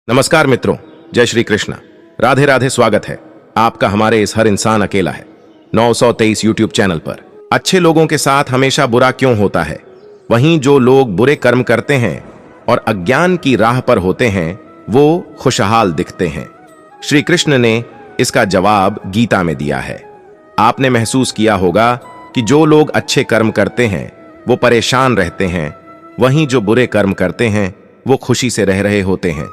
नमस्कार मित्रों, जय श्री कृष्ण। राधे राधे। स्वागत है आपका हमारे इस हर इंसान अकेला है 923 यूट्यूब चैनल पर। अच्छे लोगों के साथ हमेशा बुरा क्यों होता है? वहीं जो लोग बुरे कर्म करते हैं और अज्ञान की राह पर होते हैं वो खुशहाल दिखते हैं। श्री कृष्ण ने इसका जवाब गीता में दिया है। आपने महसूस किया होगा कि जो लोग अच्छे कर्म करते हैं वो परेशान रहते हैं, वहीं जो बुरे कर्म करते हैं वो खुशी से रह रहे होते हैं।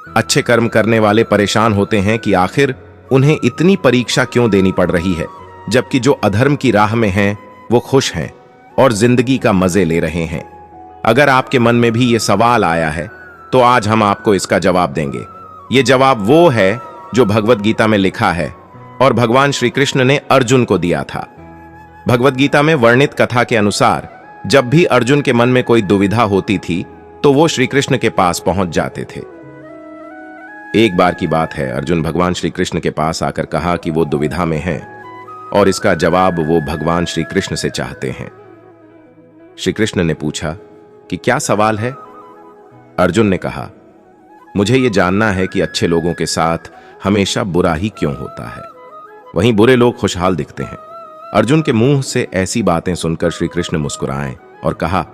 अच्छे कर्म करने वाले परेशान होते हैं कि आखिर उन्हें इतनी परीक्षा क्यों देनी पड़ रही है, जबकि जो अधर्म की राह में हैं वो खुश हैं और जिंदगी का मजे ले रहे हैं। अगर आपके मन में भी ये सवाल आया है तो आज हम आपको इसका जवाब देंगे। ये जवाब वो है जो भगवत गीता में लिखा है और भगवान श्री कृष्ण ने अर्जुन को दिया था। भगवत गीता में वर्णित कथा के अनुसार जब भी अर्जुन के मन में कोई दुविधा होती थी तो वो श्री कृष्ण के पास पहुंच जाते थे। एक बार की बात है, अर्जुन भगवान श्री कृष्ण के पास आकर कहा कि वो दुविधा में हैं और इसका जवाब वो भगवान श्री कृष्ण से चाहते हैं। श्री कृष्ण ने पूछा कि क्या सवाल है? अर्जुन ने कहा, मुझे ये जानना है कि अच्छे लोगों के साथ हमेशा बुरा ही क्यों होता है, वहीं बुरे लोग खुशहाल दिखते हैं। अर्जुन के मुंह से ऐसी बातें सुनकर श्री कृष्ण मुस्कुराए और कहा,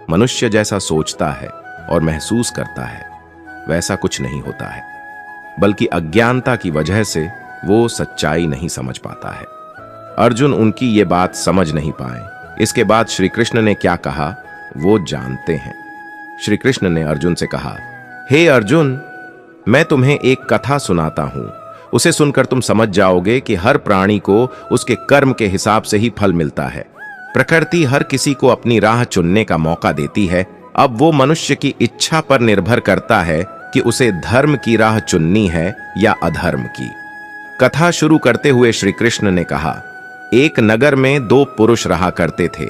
मनुष्य जैसा सोचता है और महसूस करता है वैसा कुछ नहीं होता है, बल्कि अज्ञानता की वजह से वो सच्चाई नहीं समझ पाता है। अर्जुन उनकी ये बात समझ नहीं पाए। इसके बाद श्री कृष्ण ने क्या कहा वो जानते हैं। श्री कृष्ण ने अर्जुन से कहा, हे अर्जुन, मैं तुम्हें एक कथा सुनाता हूं, उसे सुनकर तुम समझ जाओगे कि हर प्राणी को उसके कर्म के हिसाब से ही फल मिलता है। प्रकृति हर किसी को अपनी राह चुनने का मौका देती है। अब वो मनुष्य की इच्छा पर निर्भर करता है कि उसे धर्म की राह चुननी है या अधर्म की। कथा शुरू करते हुए श्री कृष्ण ने कहा, एक नगर में दो पुरुष रहा करते थे।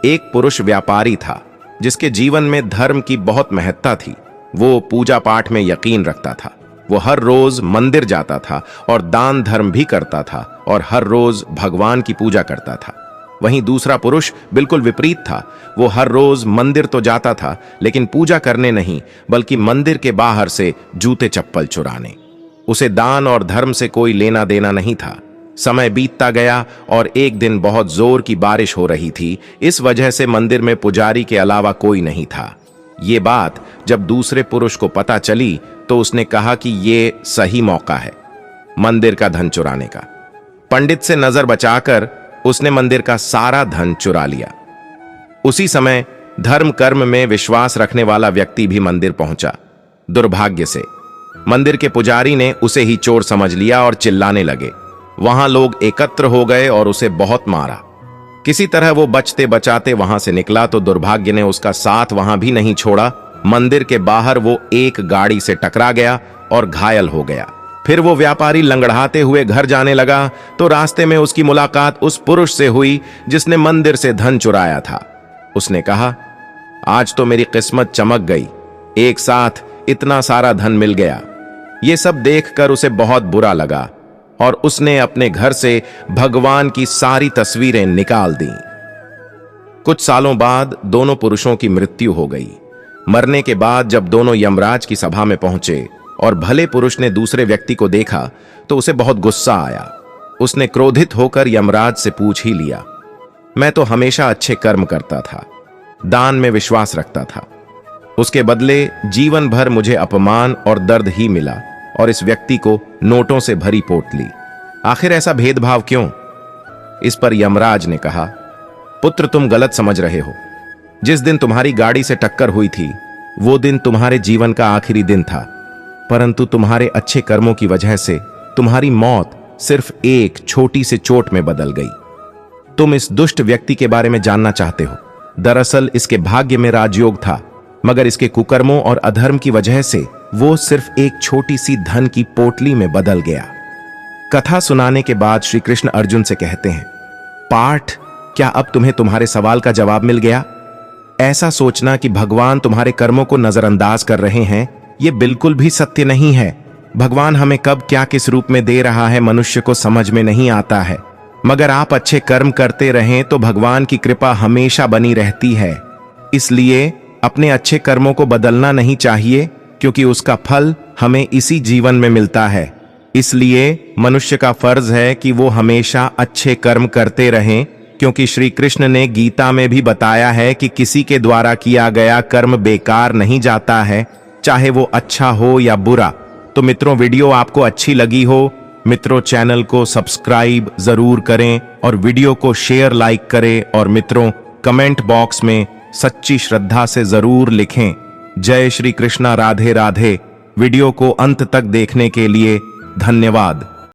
एक पुरुष व्यापारी था जिसके जीवन में धर्म की बहुत महत्ता थी। वो पूजा पाठ में यकीन रखता था। वो हर रोज मंदिर जाता था और दान धर्म भी करता था और हर रोज भगवान की पूजा करता था। वहीं दूसरा पुरुष बिल्कुल विपरीत था। वो हर रोज मंदिर तो जाता था लेकिन पूजा करने नहीं, बल्कि मंदिर के बाहर से जूते चप्पल चुराने। उसे दान और धर्म से कोई लेना देना नहीं था। समय बीतता गया और एक दिन बहुत जोर की बारिश हो रही थी। इस वजह से मंदिर में पुजारी के अलावा कोई नहीं था। ये बात जब दूसरे पुरुष को पता चली तो उसने कहा कि ये सही मौका है मंदिर का धन चुराने का। पंडित से नजर बचाकर उसने मंदिर का सारा धन चुरा लिया। उसी समय धर्म कर्म में विश्वास रखने वाला व्यक्ति भी मंदिर पहुंचा। दुर्भाग्य से मंदिर के पुजारी ने उसे ही चोर समझ लिया और चिल्लाने लगे। वहां लोग एकत्र हो गए और उसे बहुत मारा। किसी तरह वो बचते बचाते वहां से निकला तो दुर्भाग्य ने उसका साथ वहां भी नहीं छोड़ा। मंदिर के बाहर वो एक गाड़ी से टकरा गया और घायल हो गया। फिर वो व्यापारी लंगड़ाते हुए घर जाने लगा तो रास्ते में उसकी मुलाकात उस पुरुष से हुई जिसने मंदिर से धन चुराया था। उसने कहा, आज तो मेरी किस्मत चमक गई, एक साथ इतना सारा धन मिल गया। ये सब देखकर उसे बहुत बुरा लगा और उसने अपने घर से भगवान की सारी तस्वीरें निकाल दी। कुछ सालों बाद दोनों पुरुषों की मृत्यु हो गई। मरने के बाद जब दोनों यमराज की सभा में पहुंचे और भले पुरुष ने दूसरे व्यक्ति को देखा तो उसे बहुत गुस्सा आया। उसने क्रोधित होकर यमराज से पूछ ही लिया, मैं तो हमेशा अच्छे कर्म करता था, दान में विश्वास रखता था, उसके बदले जीवन भर मुझे अपमान और दर्द ही मिला और इस व्यक्ति को नोटों से भरी पोटली। आखिर ऐसा भेदभाव क्यों? इस पर यमराज ने कहा, पुत्र, तुम गलत समझ रहे हो। जिस दिन तुम्हारी गाड़ी से टक्कर हुई थी वो दिन तुम्हारे जीवन का आखिरी दिन था, परंतु तुम्हारे अच्छे कर्मों की वजह से तुम्हारी मौत सिर्फ एक छोटी सी चोट में बदल गई। तुम इस दुष्ट व्यक्ति के बारे में जानना चाहते हो। दरअसल इसके भाग्य में राजयोग था, मगर इसके कुकर्मों और अधर्म की वजह से वो सिर्फ एक छोटी सी धन की पोटली में बदल गया। कथा सुनाने के बाद श्री कृष्ण अर्जुन से कहते हैं, पार्थ, क्या अब तुम्हें तुम्हारे सवाल का जवाब मिल गया? ऐसा सोचना कि भगवान तुम्हारे कर्मों को नजरअंदाज कर रहे हैं, ये बिल्कुल भी सत्य नहीं है। भगवान हमें कब क्या किस रूप में दे रहा है मनुष्य को समझ में नहीं आता है, मगर आप अच्छे कर्म करते रहें तो भगवान की कृपा हमेशा बनी रहती है। इसलिए अपने अच्छे कर्मों को बदलना नहीं चाहिए, क्योंकि उसका फल हमें इसी जीवन में मिलता है। इसलिए मनुष्य का फर्ज है कि वो हमेशा अच्छे कर्म करते रहें, क्योंकि श्री कृष्ण ने गीता में भी बताया है कि किसी के द्वारा किया गया कर्म बेकार नहीं जाता है, चाहे वो अच्छा हो या बुरा। तो मित्रों, वीडियो आपको अच्छी लगी हो मित्रों, चैनल को सब्सक्राइब जरूर करें और वीडियो को शेयर लाइक करें, और मित्रों कमेंट बॉक्स में सच्ची श्रद्धा से जरूर लिखें जय श्री कृष्णा, राधे राधे। वीडियो को अंत तक देखने के लिए धन्यवाद।